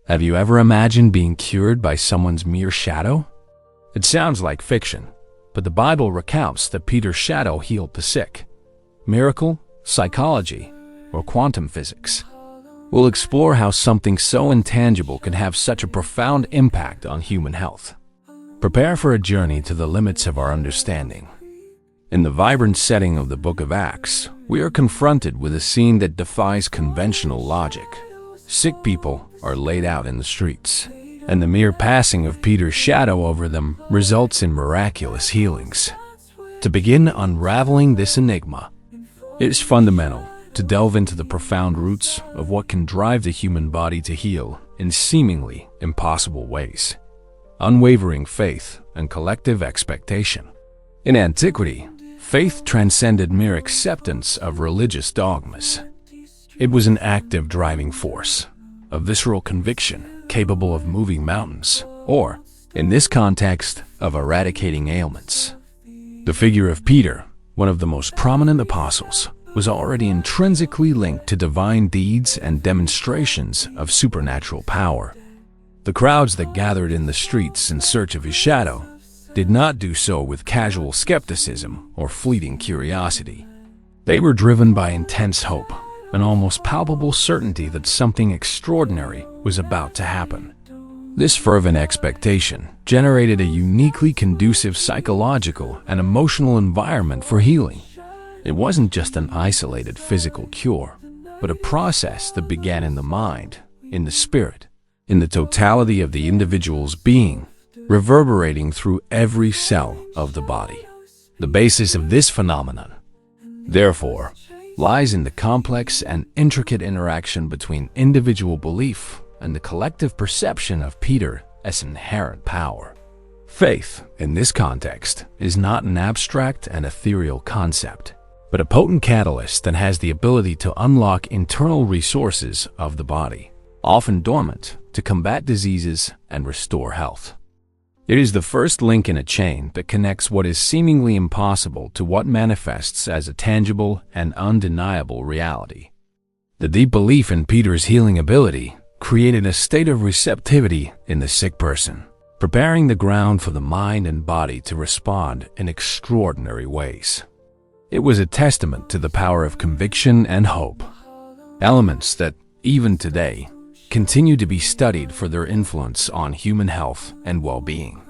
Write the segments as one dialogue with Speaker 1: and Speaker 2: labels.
Speaker 1: Have you ever imagined being cured by someone's mere shadow? It sounds like fiction, but the Bible recounts that Peter's shadow healed the sick. Miracle, psychology, or quantum physics. We'll explore how something so intangible can have such a profound impact on human health. Prepare for a journey to the limits of our understanding. In the vibrant setting of the book of Acts, we are confronted with a scene that defies conventional logic. Sick people are laid out in the streets, and the mere passing of Peter's shadow over them results in miraculous healings. To begin unraveling this enigma, it is fundamental to delve into the profound roots of what can drive the human body to heal in seemingly impossible ways. Unwavering faith and collective expectation. In antiquity, faith transcended mere acceptance of religious dogmas. It was an active driving force, a visceral conviction capable of moving mountains, or, in this context, of eradicating ailments. The figure of Peter, one of the most prominent apostles, was already intrinsically linked to divine deeds and demonstrations of supernatural power. The crowds that gathered in the streets in search of his shadow did not do so with casual skepticism or fleeting curiosity. They were driven by intense hope, an almost palpable certainty that something extraordinary was about to happen. This fervent expectation generated a uniquely conducive psychological and emotional environment for healing. It wasn't just an isolated physical cure, but a process that began in the mind, in the spirit, in the totality of the individual's being, reverberating through every cell of the body. The basis of this phenomenon, therefore, lies in the complex and intricate interaction between individual belief and the collective perception of Peter as inherent power. Faith, in this context, is not an abstract and ethereal concept, but a potent catalyst that has the ability to unlock internal resources of the body, often dormant, to combat diseases and restore health. It is the first link in a chain that connects what is seemingly impossible to what manifests as a tangible and undeniable reality. The deep belief in Peter's healing ability created a state of receptivity in the sick person, preparing the ground for the mind and body to respond in extraordinary ways. It was a testament to the power of conviction and hope, elements that, even today, continue to be studied for their influence on human health and well-being.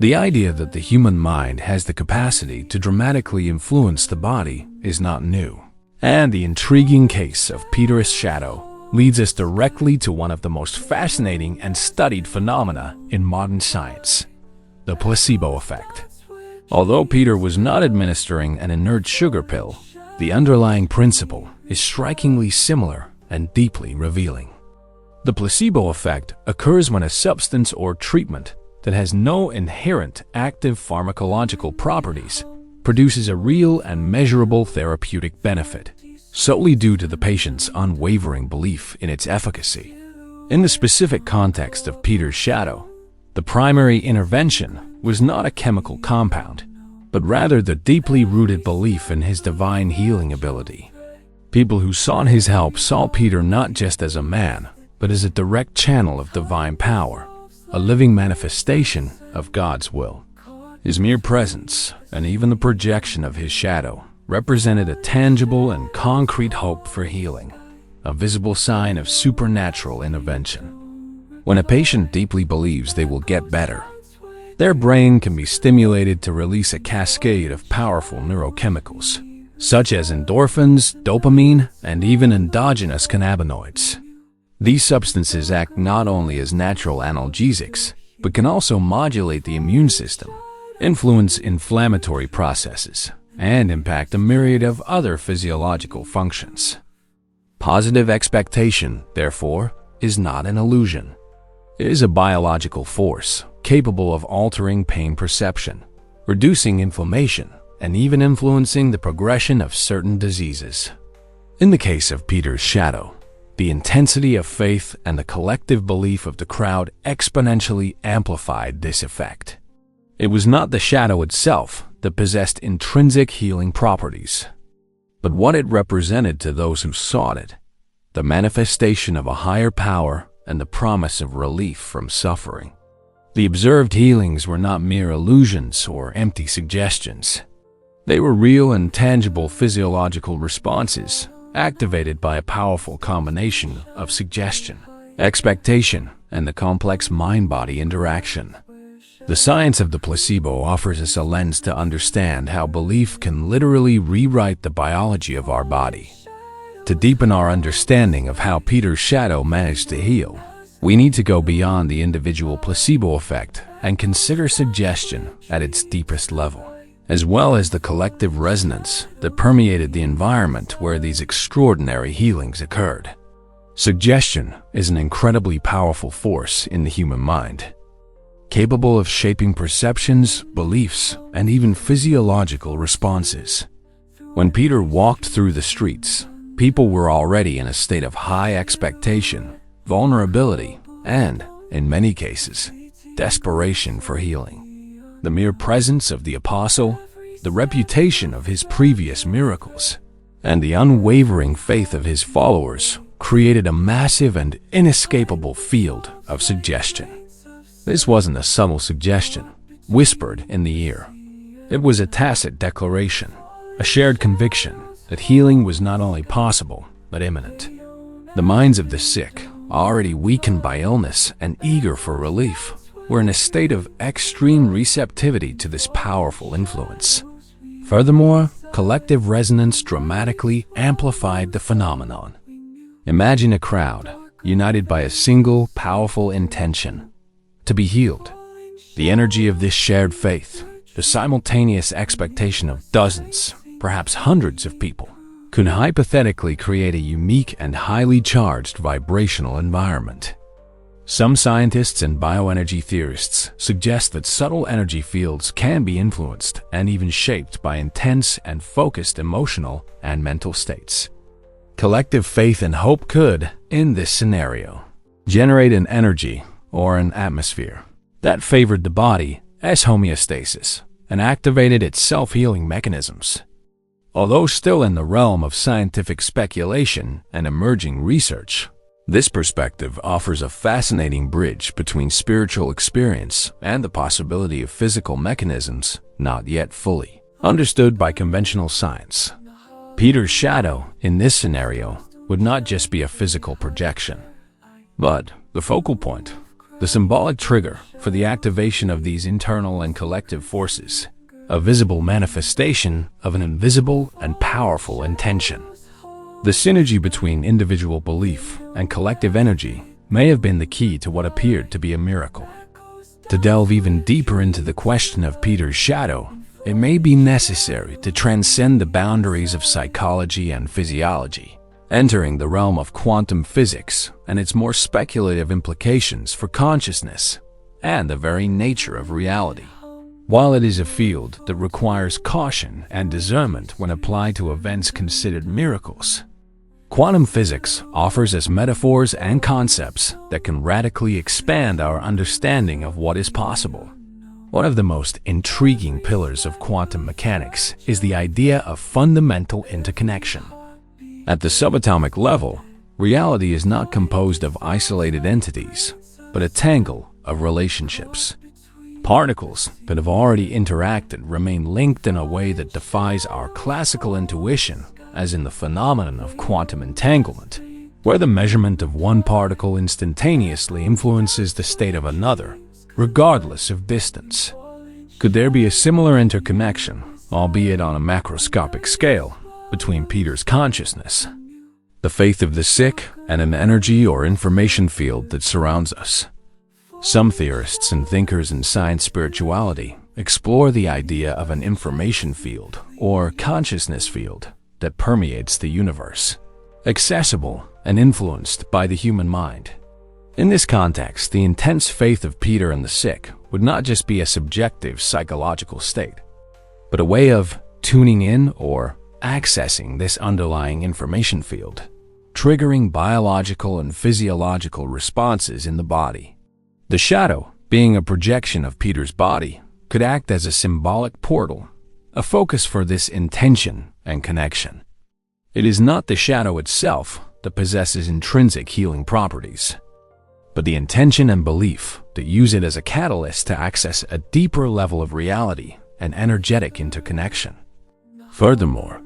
Speaker 1: The idea that the human mind has the capacity to dramatically influence the body is not new, and the intriguing case of Peter's shadow leads us directly to one of the most fascinating and studied phenomena in modern science, the placebo effect. Although Peter was not administering an inert sugar pill, the underlying principle is strikingly similar and deeply revealing. The placebo effect occurs when a substance or treatment that has no inherent active pharmacological properties produces a real and measurable therapeutic benefit, solely due to the patient's unwavering belief in its efficacy. In the specific context of Peter's shadow, the primary intervention was not a chemical compound, but rather the deeply rooted belief in his divine healing ability. People who sought his help saw Peter not just as a man, but as a direct channel of divine power, a living manifestation of God's will. His mere presence, and even the projection of his shadow, represented a tangible and concrete hope for healing, a visible sign of supernatural intervention. When a patient deeply believes they will get better, their brain can be stimulated to release a cascade of powerful neurochemicals, such as endorphins, dopamine, and even endogenous cannabinoids. These substances act not only as natural analgesics, but can also modulate the immune system, influence inflammatory processes, and impact a myriad of other physiological functions. Positive expectation, therefore, is not an illusion. It is a biological force capable of altering pain perception, reducing inflammation, and even influencing the progression of certain diseases. In the case of Peter's shadow, the intensity of faith and the collective belief of the crowd exponentially amplified this effect. It was not the shadow itself that possessed intrinsic healing properties, but what it represented to those who sought it, the manifestation of a higher power and the promise of relief from suffering. The observed healings were not mere illusions or empty suggestions. They were real and tangible physiological responses activated by a powerful combination of suggestion, expectation, and the complex mind-body interaction. The science of the placebo offers us a lens to understand how belief can literally rewrite the biology of our body. To deepen our understanding of how Peter's shadow managed to heal, we need to go beyond the individual placebo effect and consider suggestion at its deepest level, as well as the collective resonance that permeated the environment where these extraordinary healings occurred. Suggestion is an incredibly powerful force in the human mind, capable of shaping perceptions, beliefs, and even physiological responses. When Peter walked through the streets, people were already in a state of high expectation, vulnerability, and, in many cases, desperation for healing. The mere presence of the apostle, the reputation of his previous miracles, and the unwavering faith of his followers created a massive and inescapable field of suggestion. This wasn't a subtle suggestion, whispered in the ear. It was a tacit declaration, a shared conviction that healing was not only possible, but imminent. The minds of the sick, already weakened by illness and eager for relief, were in a state of extreme receptivity to this powerful influence. Furthermore, collective resonance dramatically amplified the phenomenon. Imagine a crowd united by a single powerful intention: to be healed. The energy of this shared faith, the simultaneous expectation of dozens, perhaps hundreds of people, could hypothetically create a unique and highly charged vibrational environment. Some scientists and bioenergy theorists suggest that subtle energy fields can be influenced and even shaped by intense and focused emotional and mental states. Collective faith and hope could, in this scenario, generate an energy or an atmosphere that favored the body as homeostasis and activated its self-healing mechanisms. Although still in the realm of scientific speculation and emerging research, this perspective offers a fascinating bridge between spiritual experience and the possibility of physical mechanisms not yet fully understood by conventional science. Peter's shadow, in this scenario, would not just be a physical projection, but the focal point, the symbolic trigger for the activation of these internal and collective forces, a visible manifestation of an invisible and powerful intention. The synergy between individual belief and collective energy may have been the key to what appeared to be a miracle. To delve even deeper into the question of Peter's shadow, it may be necessary to transcend the boundaries of psychology and physiology, entering the realm of quantum physics and its more speculative implications for consciousness and the very nature of reality. While it is a field that requires caution and discernment when applied to events considered miracles, quantum physics offers us metaphors and concepts that can radically expand our understanding of what is possible. One of the most intriguing pillars of quantum mechanics is the idea of fundamental interconnection. At the subatomic level, reality is not composed of isolated entities, but a tangle of relationships. Particles that have already interacted remain linked in a way that defies our classical intuition, as in the phenomenon of quantum entanglement, where the measurement of one particle instantaneously influences the state of another, regardless of distance. Could there be a similar interconnection, albeit on a macroscopic scale, between Peter's consciousness, the faith of the sick, and an energy or information field that surrounds us? Some theorists and thinkers in science spirituality explore the idea of an information field or consciousness field that permeates the universe, accessible and influenced by the human mind. In this context, the intense faith of Peter and the sick would not just be a subjective psychological state, but a way of tuning in or accessing this underlying information field, triggering biological and physiological responses in the body. The shadow, being a projection of Peter's body, could act as a symbolic portal, a focus for this intention and connection. It is not the shadow itself that possesses intrinsic healing properties. but the intention and belief to use it as a catalyst to access a deeper level of reality and energetic interconnection. Furthermore,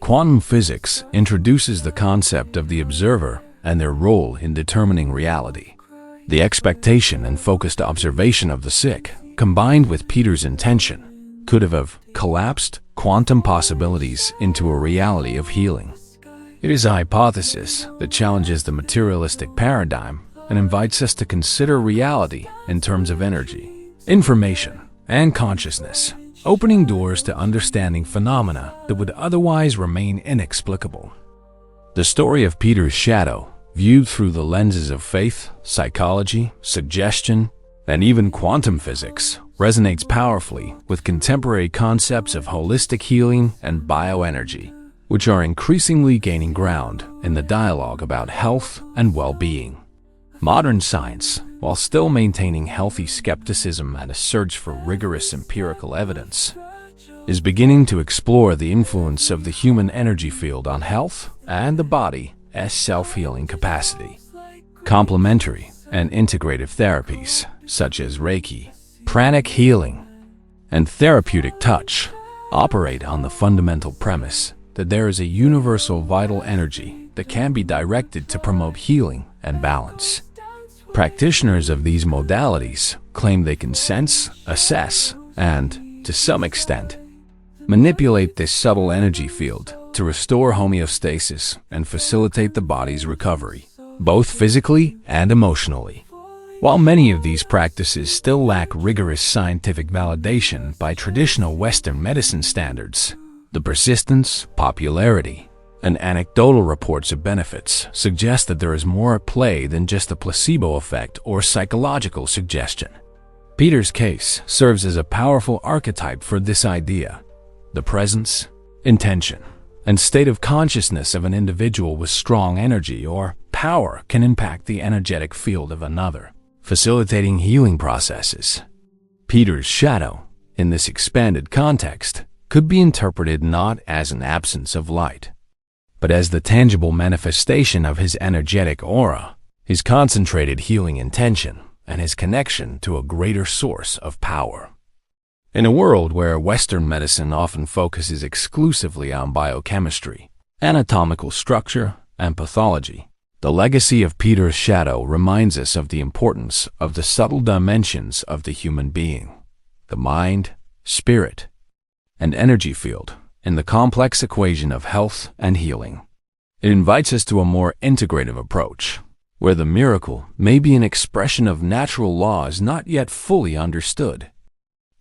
Speaker 1: quantum physics introduces the concept of the observer and their role in determining reality. The expectation and focused observation of the sick, combined with Peter's intention, could have collapsed quantum possibilities into a reality of healing. It is a hypothesis that challenges the materialistic paradigm and invites us to consider reality in terms of energy, information, and consciousness, opening doors to understanding phenomena that would otherwise remain inexplicable. The story of Peter's shadow, viewed through the lenses of faith, psychology, suggestion, and even quantum physics, resonates powerfully with contemporary concepts of holistic healing and bioenergy, which are increasingly gaining ground in the dialogue about health and well-being. Modern science, while still maintaining healthy skepticism and a search for rigorous empirical evidence, is beginning to explore the influence of the human energy field on health and the body as self-healing capacity. Complementary and integrative therapies, such as Reiki, pranic healing, and therapeutic touch, operate on the fundamental premise that there is a universal vital energy that can be directed to promote healing and balance. Practitioners of these modalities claim they can sense, assess, and, to some extent, manipulate this subtle energy field to restore homeostasis and facilitate the body's recovery, both physically and emotionally. While many of these practices still lack rigorous scientific validation by traditional Western medicine standards, the persistence, popularity, and anecdotal reports of benefits suggest that there is more at play than just a placebo effect or psychological suggestion. Peter's case serves as a powerful archetype for this idea. The presence, intention, and state of consciousness of an individual with strong energy or power can impact the energetic field of another, facilitating healing processes. Peter's shadow, in this expanded context, could be interpreted not as an absence of light, but as the tangible manifestation of his energetic aura, his concentrated healing intention, and his connection to a greater source of power. In a world where Western medicine often focuses exclusively on biochemistry, anatomical structure, and pathology, the legacy of Peter's shadow reminds us of the importance of the subtle dimensions of the human being, the mind, spirit, and energy field, in the complex equation of health and healing. It invites us to a more integrative approach, where the miracle may be an expression of natural laws not yet fully understood.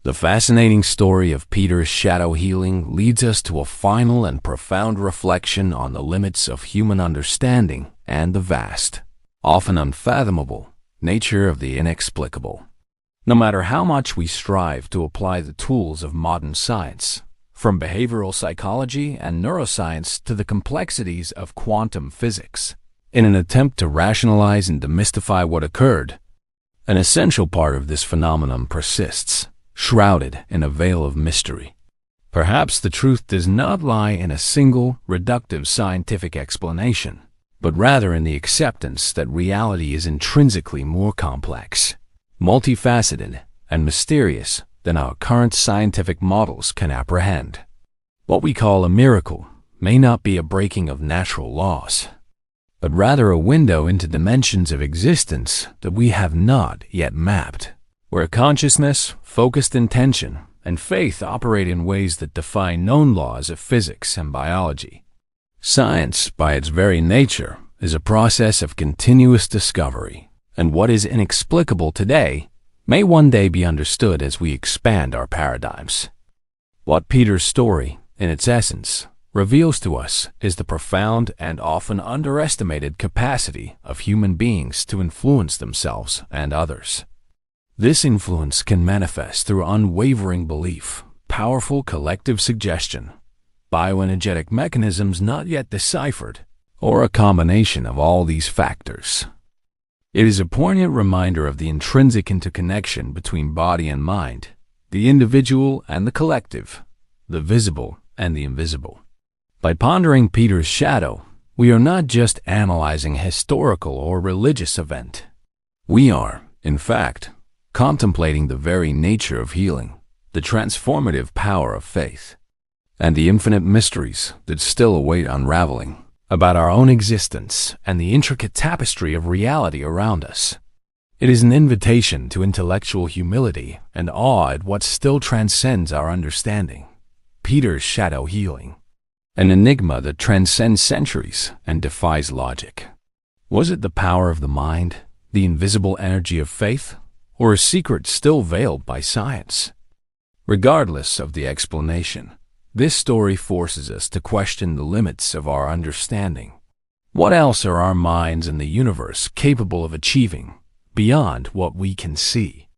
Speaker 1: The fascinating story of Peter's shadow healing leads us to a final and profound reflection on the limits of human understanding and the vast, often unfathomable, nature of the inexplicable. No matter how much we strive to apply the tools of modern science, from behavioral psychology and neuroscience to the complexities of quantum physics, in an attempt to rationalize and demystify what occurred, an essential part of this phenomenon persists, shrouded in a veil of mystery. Perhaps the truth does not lie in a single, reductive scientific explanation, but rather in the acceptance that reality is intrinsically more complex, multifaceted, and mysterious than our current scientific models can apprehend. What we call a miracle may not be a breaking of natural laws, but rather a window into dimensions of existence that we have not yet mapped, where consciousness, focused intention, and faith operate in ways that defy known laws of physics and biology. Science, by its very nature, is a process of continuous discovery, and what is inexplicable today may one day be understood as we expand our paradigms. What Peter's story, in its essence, reveals to us is the profound and often underestimated capacity of human beings to influence themselves and others. This influence can manifest through unwavering belief, powerful collective suggestion, bioenergetic mechanisms not yet deciphered, or a combination of all these factors. It is a poignant reminder of the intrinsic interconnection between body and mind, the individual and the collective, the visible and the invisible. By pondering Peter's shadow, we are not just analyzing a historical or religious event. We are, in fact, contemplating the very nature of healing, the transformative power of faith, and the infinite mysteries that still await unraveling about our own existence and the intricate tapestry of reality around us. It is an invitation to intellectual humility and awe at what still transcends our understanding. Peter's shadow healing, an enigma that transcends centuries and defies logic. Was it the power of the mind, the invisible energy of faith, or a secret still veiled by science? Regardless of the explanation, this story forces us to question the limits of our understanding. What else are our minds and the universe capable of achieving beyond what we can see?